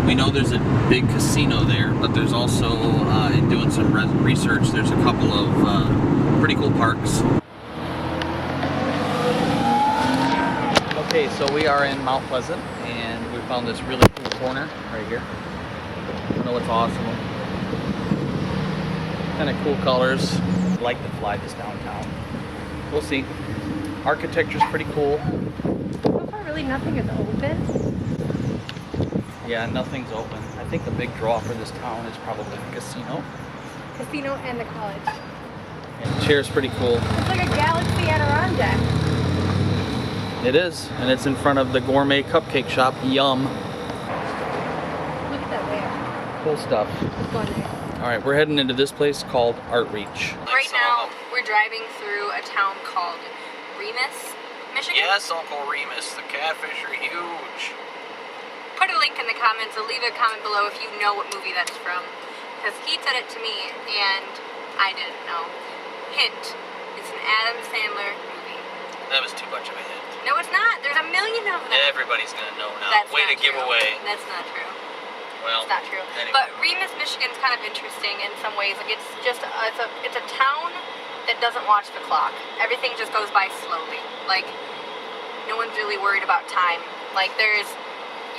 We know there's a big casino there, but there's also, in doing some research, there's a couple of pretty cool parks. Okay, so we are in Mount Pleasant, and we found this really cool corner right here. I know it's awesome. Kind of cool colors. I'd like to fly this downtown. We'll see. Architecture's pretty cool. So far, really nothing is open. Yeah, nothing's open. I think the big draw for this town is probably the casino. Casino and the college. And the chair's pretty cool. It's like a Galaxy Adirondack. It is, and it's in front of the gourmet cupcake shop. Yum. Look at that whale. Cool stuff. Let's go in there. All right, we're heading into this place called Art Reach. Right now, we're driving through a town called Remus, Michigan. Yes, Uncle Remus. The catfish are huge. Put a link in the comments, or leave a comment below if you know what movie that's from. Because he said it to me, and I didn't know. Hint, it's an Adam Sandler movie. That was too much of a hint. No, it's not. There's a million of them. Everybody's gonna know now. That's Way to not give true. away. That's not true. Well, It's not true. anyway. But Remus, Michigan's kind of interesting in some ways. Like it's just it's a town that doesn't watch the clock. Everything just goes by slowly. Like no one's really worried about time. Like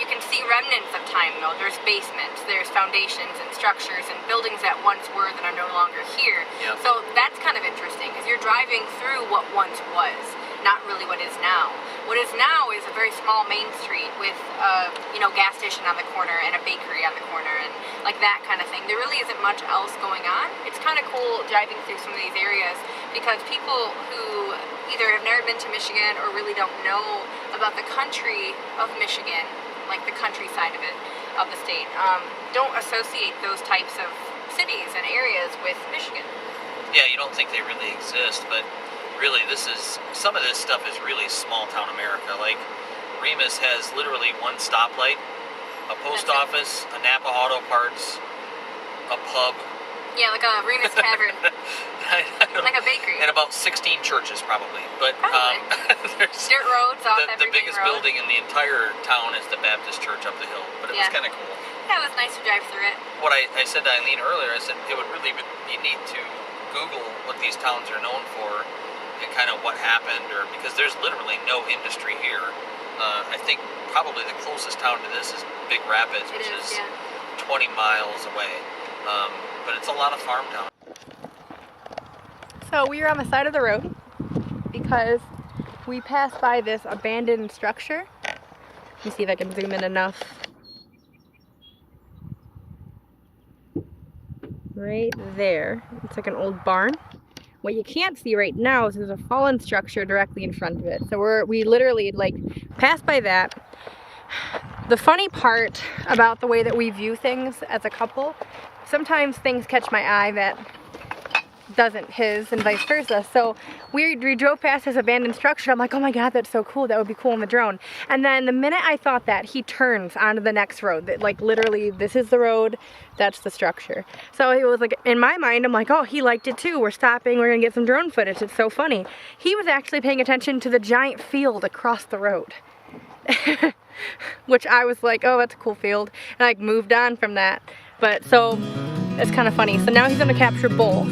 you can see remnants of time though. There's basements, there's foundations and structures and buildings that once were that are no longer here. Yep. So that's kind of interesting because you're driving through what once was, not really what is now. What is now is a very small main street with gas station on the corner and a bakery on the corner and like that kind of thing. There really isn't much else going on. It's kind of cool driving through some of these areas because people who either have never been to Michigan or really don't know about the country of Michigan, like the countryside of it, of the state, don't associate those types of cities and areas with Michigan. Yeah, you don't think they really exist, but really some of this stuff is really small town America. Like Remus has literally one stoplight, a post office, a Napa Auto Parts, a pub. Yeah, like a Remus Tavern. Like a bakery. And about 16 churches probably. But there's dirt roads off the biggest building in the entire town is the Baptist church up the hill. But it was kind of cool. Yeah, it was nice to drive through it. What I said to Eileen earlier, I said it would really be neat to Google what these towns are known for and kind of what happened, or because there's literally no industry here. I think probably the closest town to this is Big Rapids, which is 20 miles away. But it's a lot of farm town. So we were on the side of the road because we passed by this abandoned structure. Let me see if I can zoom in enough. Right there. It's like an old barn. What you can't see right now is there's a fallen structure directly in front of it. So we literally like passed by that. The funny part about the way that we view things as a couple, sometimes things catch my eye that doesn't his, and vice versa. So we drove past this abandoned structure. I'm like, oh my god, that's so cool. That would be cool on the drone. And then the minute I thought that, he turns onto the next road. That, like, literally, this is the road, that's the structure. So it was like, in my mind, I'm like, oh, he liked it too. We're stopping, we're gonna get some drone footage. It's so funny. He was actually paying attention to the giant field across the road. Which I was like, oh, that's a cool field. And I moved on from that. But so, it's kind of funny. So now he's gonna capture both.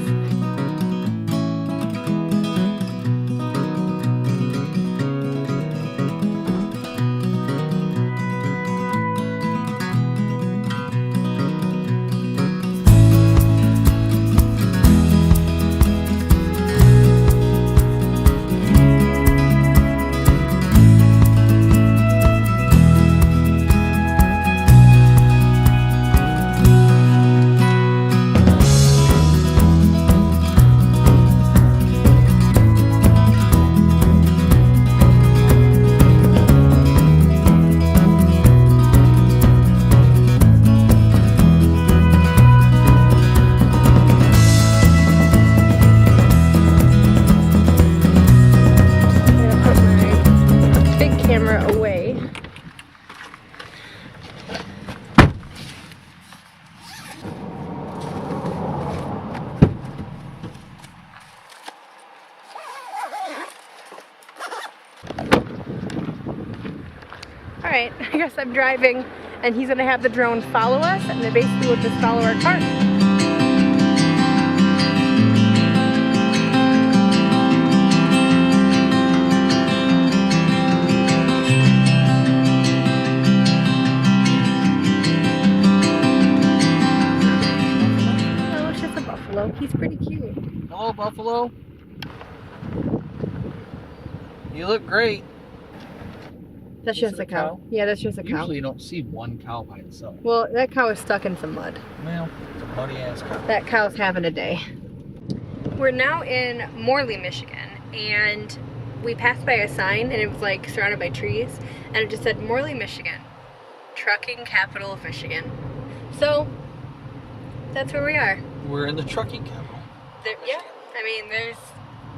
guess I'm driving and he's gonna have the drone follow us, and then basically we'll just follow our car. Oh, it's just a buffalo. He's pretty cute. Hello, buffalo. You look great. That's just a cow. Yeah, that's just a cow. Usually you don't see one cow by itself. Well, that cow is stuck in some mud. Well, it's a muddy ass cow. That cow's having a day. We're now in Morley, Michigan, and we passed by a sign and it was like surrounded by trees, and it just said Morley, Michigan, trucking capital of Michigan. So that's where we are. We're in the trucking capital. Yeah, I mean,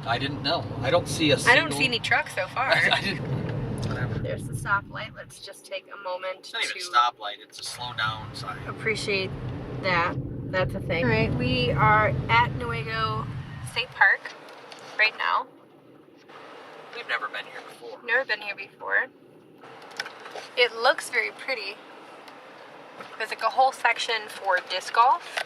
I didn't know. I don't see a single... I don't see any trucks so far. I didn't... Whatever. There's the stoplight. Let's just take a moment It's not to even a stoplight. It's a slow down sign. appreciate that. That's a thing. All right, we are at Newaygo State Park right now. We've never been here before. Never been here before. It looks very pretty. There's like a whole section for disc golf.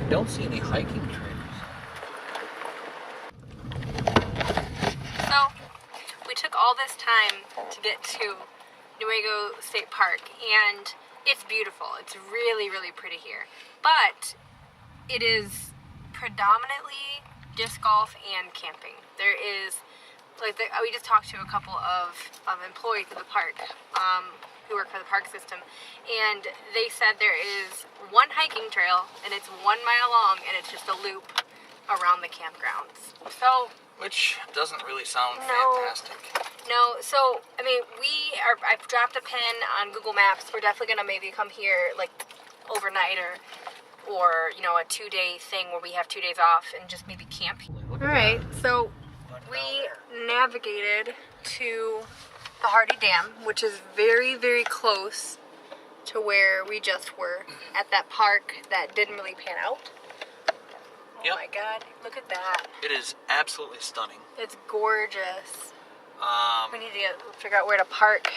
Don't see any hiking trails. So, we took all this time to get to Newaygo State Park, and it's beautiful. It's really, really pretty here. But it is predominantly disc golf and camping. There is, like, we just talked to a couple of employees of the park who work for the park system, and they said there is one hiking trail, and it's 1 mile long, and it's just a loop around the campgrounds. So, which doesn't really sound fantastic. No, so, I mean, I've dropped a pin on Google Maps. We're definitely gonna maybe come here, like, overnight, or you know, a 2-day thing where we have 2 days off and just maybe camp. Alright, so we navigated to the Hardy Dam, which is very, very close to where we just were at that park that didn't really pan out. Oh Yep. my god, look at that. It is absolutely stunning. It's gorgeous. We need to figure out where to park.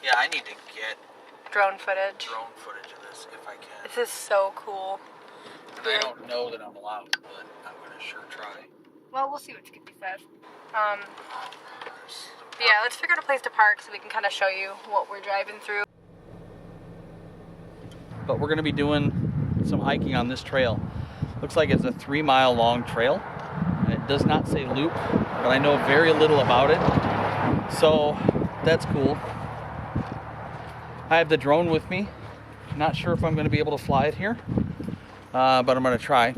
Yeah, I need to get Drone footage. drone footage of this if I can. This is so cool. And I don't know that I'm allowed, but I'm gonna sure try. Well, we'll see what Skippy says. Yeah, let's figure out a place to park so we can kind of show you what we're driving through. But we're going to be doing some hiking on this trail. Looks like it's a 3 mile long trail. And it does not say loop, but I know very little about it. So that's cool. I have the drone with me. Not sure if I'm going to be able to fly it here, but I'm going to try.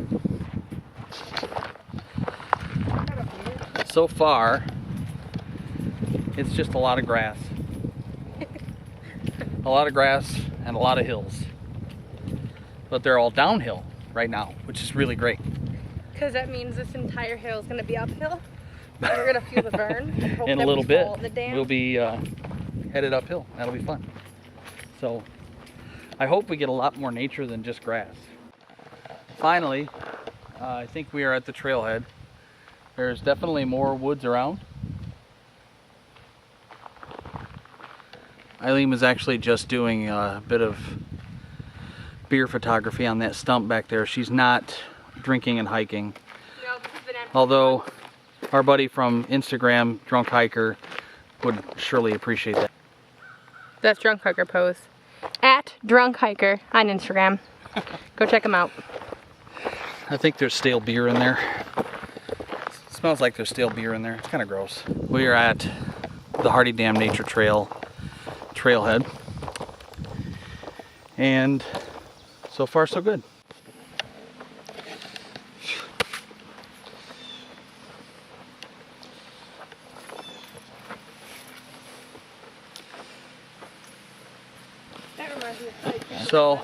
So far, it's just a lot of grass. A lot of grass and a lot of hills. But they're all downhill right now, which is really great. Because that means this entire hill is going to be uphill. And we're going to feel the burn. Hope In that a little we bit, fall in the dam. we'll be headed uphill. That'll be fun. So I hope we get a lot more nature than just grass. Finally, I think we are at the trailhead. There's definitely more woods around. Eileen was actually just doing a bit of beer photography on that stump back there. She's not drinking and hiking. No, this has been empty. Although our buddy from Instagram, Drunk Hiker, would surely appreciate that. That's Drunk Hiker pose. At Drunk Hiker on Instagram. Go check him out. I think there's stale beer in there. It smells like there's stale beer in there. It's kind of gross. We are at the Hardy Dam Nature Trail trailhead. And so far so good. That reminds me of hiking. So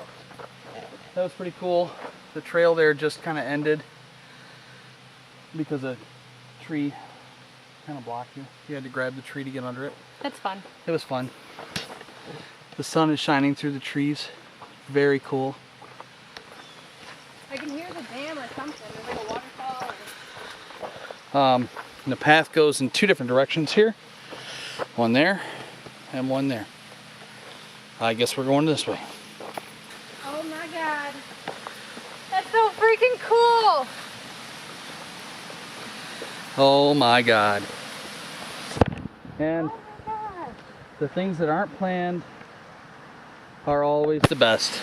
that was pretty cool. The trail there just kind of ended because a tree kind of blocked you. You had to grab the tree to get under it. That's fun. It was fun. The sun is shining through the trees. Very cool. I can hear the dam or something. There's like a waterfall. And the path goes in two different directions here. One there and one there. I guess we're going this way. Oh my God. That's so freaking cool. Oh my God. And Oh my God. the things that aren't planned are always the best.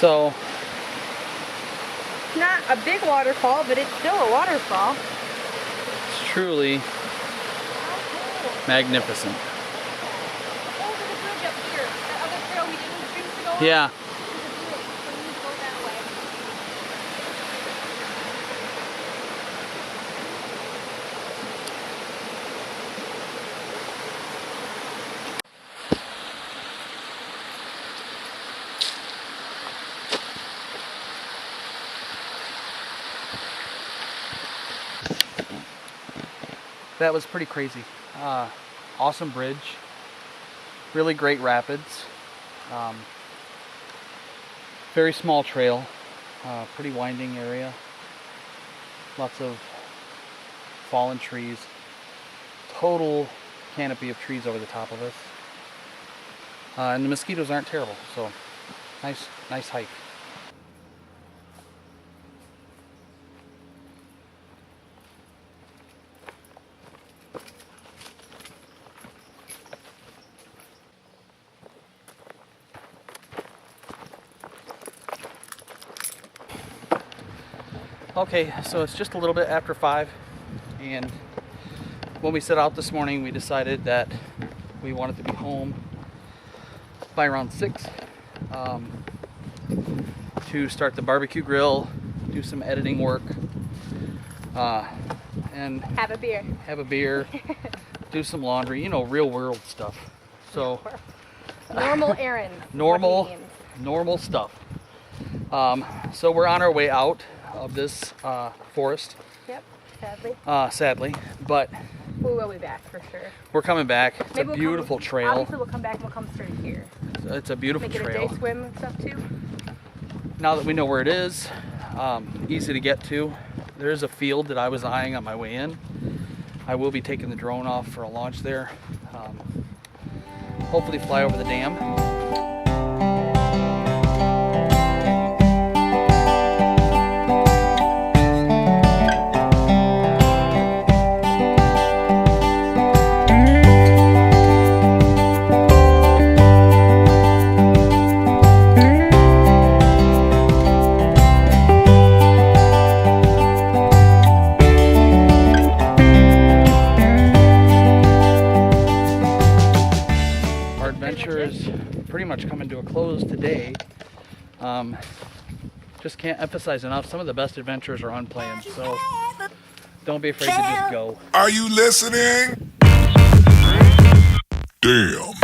So, It's not a big waterfall, but it's still a waterfall. it's truly How cool. magnificent. Over the bridge up here. That other trail we didn't choose to go on. Yeah. There's a bridge, so we need to go that way. That was pretty crazy. Awesome bridge. Really great rapids. Very small trail. Pretty winding area. Lots of fallen trees. Total canopy of trees over the top of us. And the mosquitoes aren't terrible, so nice hike. Okay, so it's just a little bit after 5, and when we set out this morning, we decided that we wanted to be home by around 6 to start the barbecue grill, do some editing work, and Have a beer. have a beer, do some laundry, you know, real world stuff. So Normal errands. normal stuff. So we're on our way out of this forest, Yep, sadly. sadly, but We will be back for sure. we're coming back. It's Maybe a beautiful trail. Obviously we'll come back and we'll come straight here. It's a beautiful Make it a trail. day swim and stuff too. Now that we know where it is, easy to get to. There is a field that I was eyeing on my way in. I will be taking the drone off for a launch there. Hopefully fly over the dam. Is pretty much coming to a close today. Just can't emphasize enough, some of the best adventures are unplanned, so don't be afraid to just go. Are you listening? Damn.